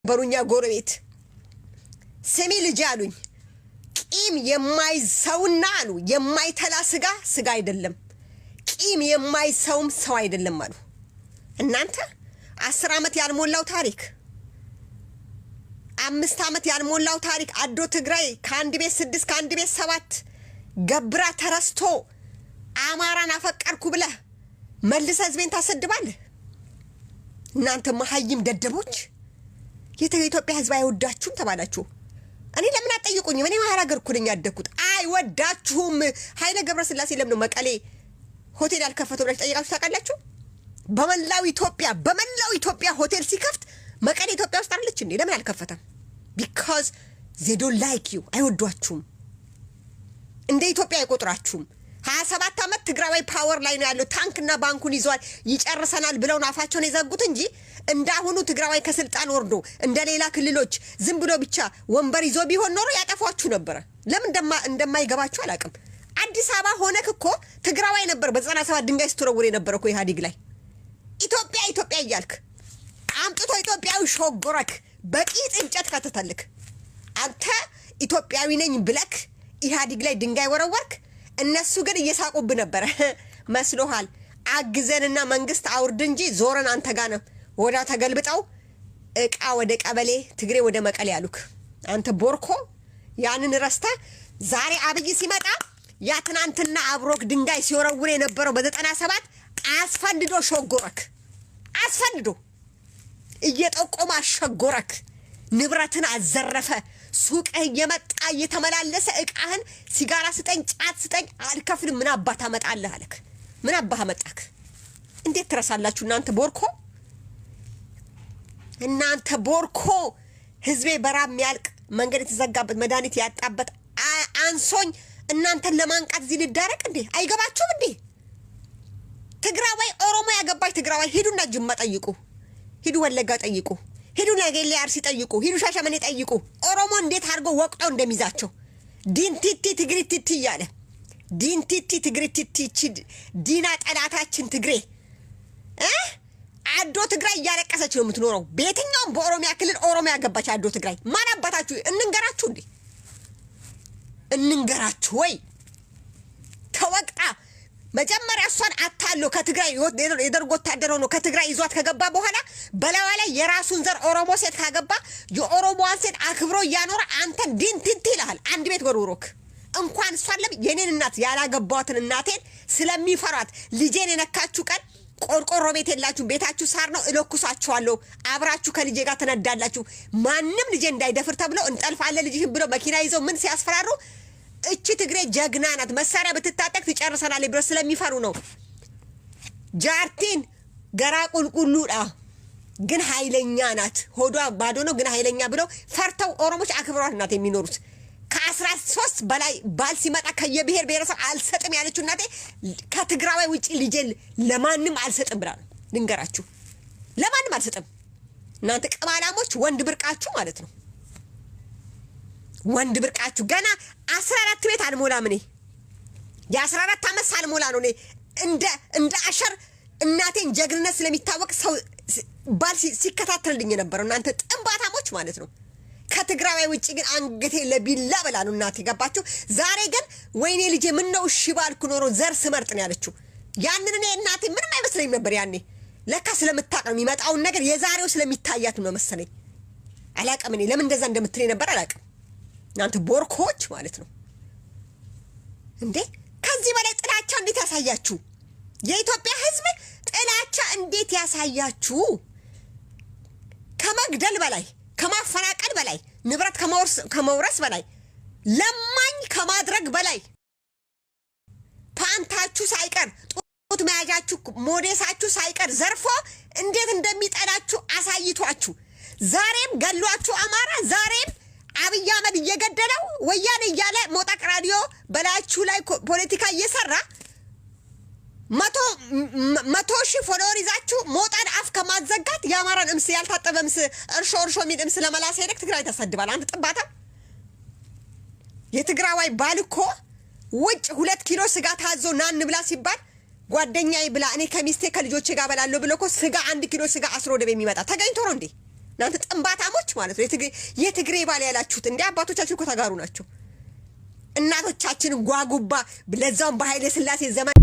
በሩኛ ጎረቤት ስሚ ልጅ አሉኝ ቂም የማይሰውና አሉ የማይተላ ስጋ አይደለም ቂም የማይሰውም ሰው አይደለም አሉ እናንተ 10 ዓመት ያልሞላው ታሪክ 5 ዓመት ያልሞላው ታሪክ አዶ ትግራይ ከአንድ ቤት 6 ከአንድ ቤት 7 ገብራ ተረስቶ አማራን አፈቀርኩ ብለ መልሰ ህዝቤን ታሰድባለህ እናንተ መሐይም ደደቦች የኢትዮጵያ ህዝብ አይወዳችሁም ተባላችሁ እኔ ለምን አጠይቁኝ እኔ ማህራ ገርኩልኝ ያደኩት አይወዳችሁም ኃይለ ገብረስላሴ ለምን መቀሌ ሆቴል አልከፈተው ብላችሁ ጠይቃችሁ ታውቃላችሁ በመላው ኢትዮጵያ ሆቴል ሲከፍት መቀሌ ኢትዮጵያ ውስጥ አይደለች እንዴ ለምን አልከፈተም because they don't like you አይወዷችሁም እንደ ኢትዮጵያ አይቆጥራችሁም 27 ዓመት ትግራዋይ ፓወር ላይ ነው ያለው ታንክና ባንኩን ይዟል ይጨርሰናል ብለው ናፋቸውን የዘጉት እንጂ እንዳሁኑ ትግራዋይ ከስልጣን ወርዶ እንደሌላ ክልሎች ዝም ብሎ ብቻ ወንበር ይዞ ቢሆን ኖሮ ያጠፋችሁ ነበር ለምን እንደማይገባችሁ አላቅም አዲስ አበባ ሆነክ እኮ ትግራዋይ ነበር በ97 ድንጋይ ስትወረውር የነበረው እኮ ኢህአዲግ ላይ ኢትዮጵያ እያልክ አምጥቶ ኢትዮጵያዊ ሾጎረክ በቂጥ እንጨት ከተተልክ አንተ ኢትዮጵያዊ ነኝ ብለክ ኢህአዲግ ላይ ድንጋይ ወረወርክ እነሱ ግን እየሳቁብ ነበር መስሎሃል አግዘንና መንግስት አውርድ እንጂ ዞረን አንተ ጋር ነው ወዳ ተገልብጣው እቃ ወደ ቀበሌ ትግሬ ወደ መቀሌ ያሉክ አንተ ቦርኮ ያንን ረስተ ዛሬ አብይ ሲመጣ ያ ትናንትና አብሮክ ድንጋይ ሲወረውር የነበረው በ97 አስፈንድዶ ሾጎረክ አስፈንድዶ እየጠቆማ ሸጎረክ ንብረትን አዘረፈ ሱቅህ የመጣ እየተመላለሰ እቃህን ሲጋራ ስጠኝ ጫት ስጠኝ አልከፍልም ምን አባታ መጣለህ አለክ ምን አባህ መጣክ እንዴት ትረሳላችሁ እናንተ ቦርኮ ህዝቤ በራብ የሚያልቅ መንገድ የተዘጋበት መድኃኒት ያጣበት አንሶኝ እናንተን ለማንቃት እዚህ ልዳረቅ እንዴ አይገባችሁም እንዴ ትግራዋይ ኦሮሞ ያገባች ትግራዋይ ሂዱና ጅማ ጠይቁ ሂዱ ወለጋ ጠይቁ ሂዱ ነገሌ አርሲ ጠይቁ ሂዱ ሻሸመኔ ጠይቁ ኦሮሞ እንዴት አድርጎ ወቅጦ እንደሚዛቸው ዲንቲቲ ትግሪቲቲ ያለ ዲንቲቲ ትግሪቲቲ ዲና ጠላታችን ትግሬ አዶ ትግራይ ያለቀሰች ነው የምትኖረው በየትኛውም በኦሮሚያ ክልል ኦሮሞ ያገባች አዶ ትግራይ ማን አባታችሁ እንንገራችሁ እንዴ እንንገራችሁ ወይ ተወቅጣ መጀመሪያ እሷን አታለው ከትግራይ የደርጎ ወታደር ሆኖ ከትግራይ ይዟት ከገባ በኋላ በላዋ ላይ የራሱን ዘር ኦሮሞ ሴት ካገባ የኦሮሞዋን ሴት አክብሮ ያኖረ አንተን ዲንቲቲ ይላል አንድ ቤት ወርውሮክ እንኳን እሷን የኔን እናት ያላገባዋትን እናቴን ስለሚፈራት ልጄን የነካችሁ ቀን ቆርቆሮ ቤት የላችሁ ቤታችሁ ሳር ነው እለኩሳችኋለሁ አብራችሁ ከልጄ ጋር ተነዳላችሁ ማንንም ልጄ እንዳይደፍር ተብሎ እንጠልፋለን ልጅህን ብሎ መኪና ይዘው ምን ሲያስፈራሩ እቺ ትግሬ ጀግና ናት መሳሪያ ብትታጠቅ ትጨርሰናለች ብሎ ስለሚፈሩ ነው ጃርቲን ገራ ቁልቁሉዳ ግን ኃይለኛ ናት ሆዷ ባዶ ነው ግን ኃይለኛ ብለው ፈርተው ኦሮሞች አክብሯት ናት የሚኖሩት ከ13 በላይ ባል ሲመጣ ከየብሔር ብሔረሰብ አልሰጥም ያለችው እናቴ ከትግራዋይ ውጪ ልጄን ለማንም አልሰጥም ብላ ነው ልንገራችሁ ለማንም አልሰጥም እናንተ ቅማላሞች ወንድ ብርቃችሁ ማለት ነው ወንድ ብርቃችሁ ገና 14 ቤት አልሞላም እኔ የ14 ዓመት ሳልሞላ ነው እኔ እንደ አሸር እናቴን ጀግንነት ስለሚታወቅ ሰው ባል ሲከታተልልኝ የነበረው እናንተ ጥንባታሞች ማለት ነው ከትግራዋይ ውጪ ግን አንገቴ ለቢላ በላ ነው እናቴ ገባችሁ ዛሬ ግን ወይኔ ልጄ ምን ነው እሺ ባልኩ ኖሮ ዘር ስመርጥ ነው ያለችው ያንን እኔ እናቴ ምንም አይመስለኝም ነበር ያኔ ለካ ስለምታቀም የሚመጣው ነገር የዛሬው ስለሚታያት ነው መሰለኝ አላቀም እኔ ለምን እንደዛ እንደምትለኝ ነበር አላቀም እናንተ ቦርኮች ማለት ነው እንዴ ከዚህ በላይ ጥላቻ እንዴት ያሳያችሁ የኢትዮጵያ ህዝብ ጥላቻ እንዴት ያሳያችሁ ከመግደል በላይ ከማፈናቀል በላይ ንብረት ከመውረስ በላይ ለማኝ ከማድረግ በላይ ፓንታችሁ ሳይቀር ጡት መያዣችሁ ሞዴሳችሁ ሳይቀር ዘርፎ እንዴት እንደሚጠላችሁ አሳይቷችሁ ዛሬም ገሏችሁ አማራ ዛሬም አብይ አህመድ እየገደለው ወያኔ እያለ ሞጣቅ ራዲዮ በላችሁ ላይ ፖለቲካ እየሰራ 100,000 ፎሎወር ይዛችሁ ሞጣን አፍ ከማዘጋት የአማራን እምስ ያልታጠበ እምስ እርሾ ሚድ እምስ ለመላስ ሄደክ ትግራይ ተሰድባል አንተ ጥባታ የትግራዋይ ባልኮ ውጭ 2 ኪሎ ስጋ ታዞ ናን ብላ ሲባል ጓደኛዬ ብላ እኔ ከሚስቴ ከልጆቼ ጋር በላለሁ ብሎ እኮ ስጋ 1 ኪሎ ስጋ አስሮ ወደ የሚመጣ ተገኝቶ ነው እንዴ እናንተ ጥንባታሞች ማለት ነው። የትግሬ ባል ያላችሁት እንደ አባቶቻችን እኮ ተጋሩ ናቸው። እናቶቻችን ጓጉባ ለዛውም በኃይለ ሥላሴ ዘመን